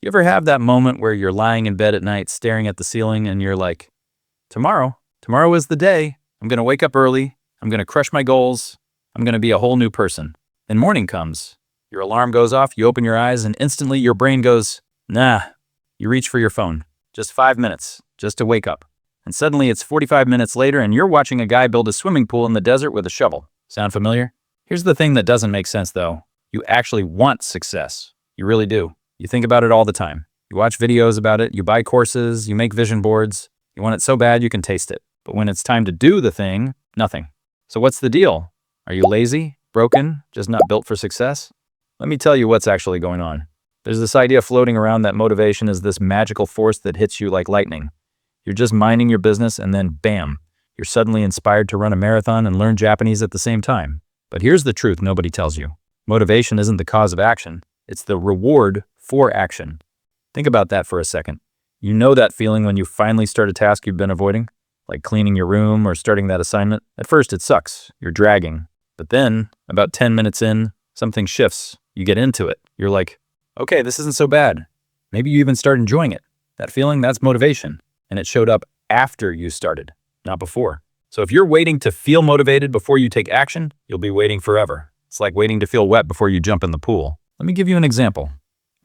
You ever have that moment where you're lying in bed at night staring at the ceiling and you're like, tomorrow is the day. I'm going to wake up early. I'm going to crush my goals. I'm going to be a whole new person. Then morning comes. Your alarm goes off, you open your eyes, and instantly your brain goes, nah. You reach for your phone. Just 5 minutes, just to wake up. And suddenly it's 45 minutes later and you're watching a guy build a swimming pool in the desert with a shovel. Sound familiar? Here's the thing that doesn't make sense though. You actually want success. You really do. You think about it all the time. You watch videos about it, you buy courses, you make vision boards. You want it so bad you can taste it. But when it's time to do the thing, nothing. So what's the deal? Are you lazy, broken, just not built for success? Let me tell you what's actually going on. There's this idea floating around that motivation is this magical force that hits you like lightning. You're just minding your business and then bam, you're suddenly inspired to run a marathon and learn Japanese at the same time. But here's the truth nobody tells you. Motivation isn't the cause of action. It's the reward for action. Think about that for a second. You know that feeling when you finally start a task you've been avoiding? Like cleaning your room or starting that assignment? At first it sucks. You're dragging. But then, about 10 minutes in, something shifts. You get into it. You're like, okay, this isn't so bad. Maybe you even start enjoying it. That feeling, that's motivation. And it showed up after you started, not before. So if you're waiting to feel motivated before you take action, you'll be waiting forever. It's like waiting to feel wet before you jump in the pool. Let me give you an example.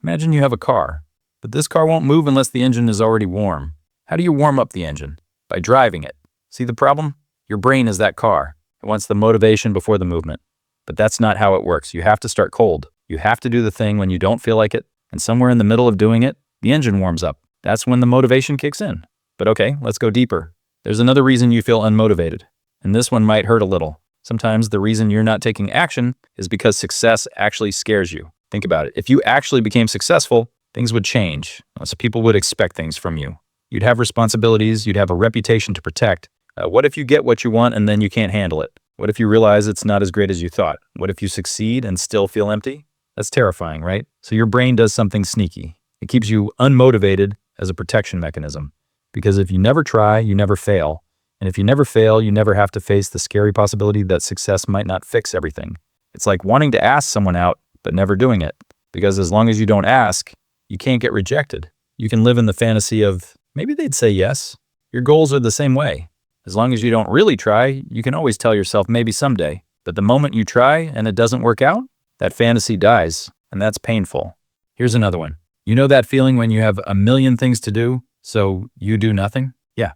Imagine you have a car, but this car won't move unless the engine is already warm. How do you warm up the engine? By driving it. See the problem? Your brain is that car. It wants the motivation before the movement. But that's not how it works. You have to start cold. You have to do the thing when you don't feel like it, and somewhere in the middle of doing it, the engine warms up. That's when the motivation kicks in. But okay, let's go deeper. There's another reason you feel unmotivated, and this one might hurt a little. Sometimes the reason you're not taking action is because success actually scares you. Think about it. If you actually became successful, things would change. So people would expect things from you. You'd have responsibilities, you'd have a reputation to protect. What if you get what you want and then you can't handle it? What if you realize it's not as great as you thought? What if you succeed and still feel empty? That's terrifying, right? So your brain does something sneaky. It keeps you unmotivated as a protection mechanism. Because if you never try, you never fail. And if you never fail, you never have to face the scary possibility that success might not fix everything. It's like wanting to ask someone out, but never doing it. Because as long as you don't ask, you can't get rejected. You can live in the fantasy of, maybe they'd say yes. Your goals are the same way. As long as you don't really try, you can always tell yourself maybe someday. But the moment you try and it doesn't work out, that fantasy dies, and that's painful. Here's another one. You know that feeling when you have a million things to do, so you do nothing? Yeah.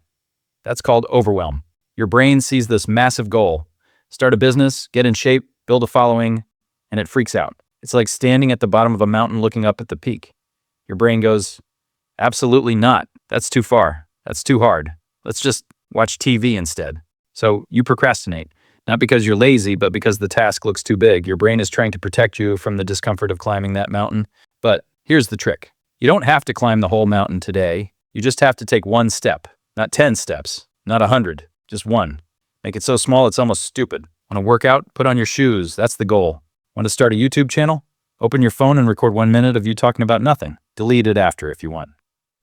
That's called overwhelm. Your brain sees this massive goal. Start a business, get in shape, build a following, and it freaks out. It's like standing at the bottom of a mountain looking up at the peak. Your brain goes, absolutely not. That's too far. That's too hard. Let's just watch TV instead. So you procrastinate, not because you're lazy, but because the task looks too big. Your brain is trying to protect you from the discomfort of climbing that mountain. But here's the trick. You don't have to climb the whole mountain today. You just have to take one step, not 10 steps, not 100, just one. Make it so small it's almost stupid. Want to work out? Put on your shoes. That's the goal. Want to start a YouTube channel? Open your phone and record 1 minute of you talking about nothing. Delete it after if you want.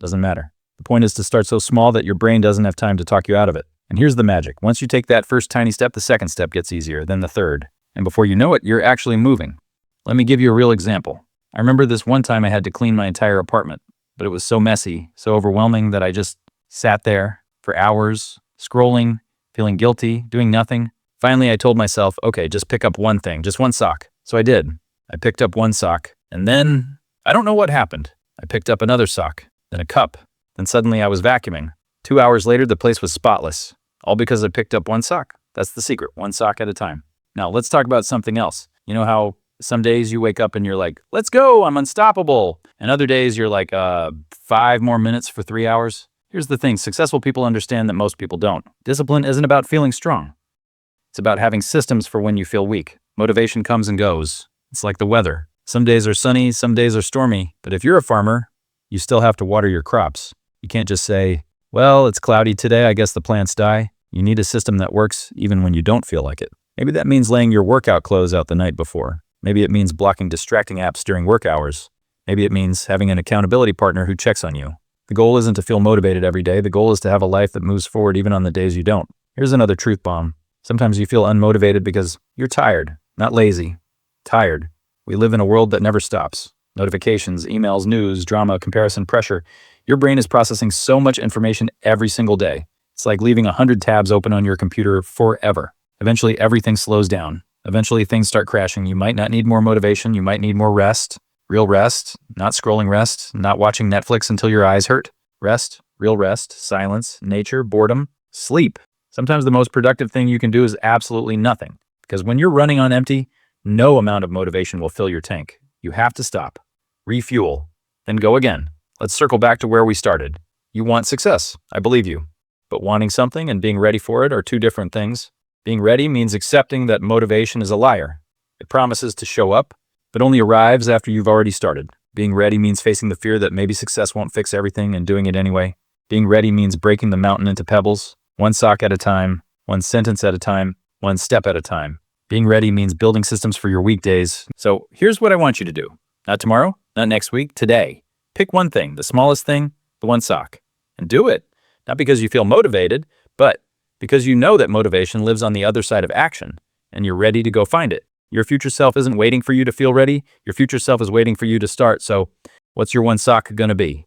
Doesn't matter. The point is to start so small that your brain doesn't have time to talk you out of it. And here's the magic. Once you take that first tiny step, the second step gets easier, then the third. And before you know it, you're actually moving. Let me give you a real example. I remember this one time I had to clean my entire apartment, but it was so messy, so overwhelming that I just sat there for hours, scrolling, feeling guilty, doing nothing. Finally, I told myself, okay, just pick up one thing, just one sock. So I did. I picked up one sock, and then I don't know what happened. I picked up another sock, then a cup. Then suddenly I was vacuuming. 2 hours later, the place was spotless. All because I picked up one sock. That's the secret, one sock at a time. Now, let's talk about something else. You know how some days you wake up and you're like, let's go, I'm unstoppable. And other days you're like, 5 more minutes for 3 hours. Here's the thing, successful people understand that most people don't. Discipline isn't about feeling strong. It's about having systems for when you feel weak. Motivation comes and goes. It's like the weather. Some days are sunny, some days are stormy. But if you're a farmer, you still have to water your crops. You can't just say, well, it's cloudy today, I guess the plants die. You need a system that works even when you don't feel like it. Maybe that means laying your workout clothes out the night before. Maybe it means blocking distracting apps during work hours. Maybe it means having an accountability partner who checks on you. The goal isn't to feel motivated every day. The goal is to have a life that moves forward even on the days you don't. Here's another truth bomb. Sometimes you feel unmotivated because you're tired, not lazy. Tired. We live in a world that never stops. Notifications, emails, news, drama, comparison, pressure. Your brain is processing so much information every single day. It's like leaving 100 tabs open on your computer forever. Eventually, everything slows down. Eventually, things start crashing. You might not need more motivation. You might need more rest. Real rest, not scrolling rest, not watching Netflix until your eyes hurt. Rest, real rest, silence, nature, boredom, sleep. Sometimes the most productive thing you can do is absolutely nothing. Because when you're running on empty, no amount of motivation will fill your tank. You have to stop, refuel, then go again. Let's circle back to where we started. You want success. I believe you. But wanting something and being ready for it are two different things. Being ready means accepting that motivation is a liar. It promises to show up, but only arrives after you've already started. Being ready means facing the fear that maybe success won't fix everything and doing it anyway. Being ready means breaking the mountain into pebbles, one sock at a time, one sentence at a time, one step at a time. Being ready means building systems for your weekdays. So here's what I want you to do. Not tomorrow, not next week, today. Pick one thing, the smallest thing, the one sock, and do it. Not because you feel motivated, but because you know that motivation lives on the other side of action, and you're ready to go find it. Your future self isn't waiting for you to feel ready. Your future self is waiting for you to start. So what's your one sock going to be?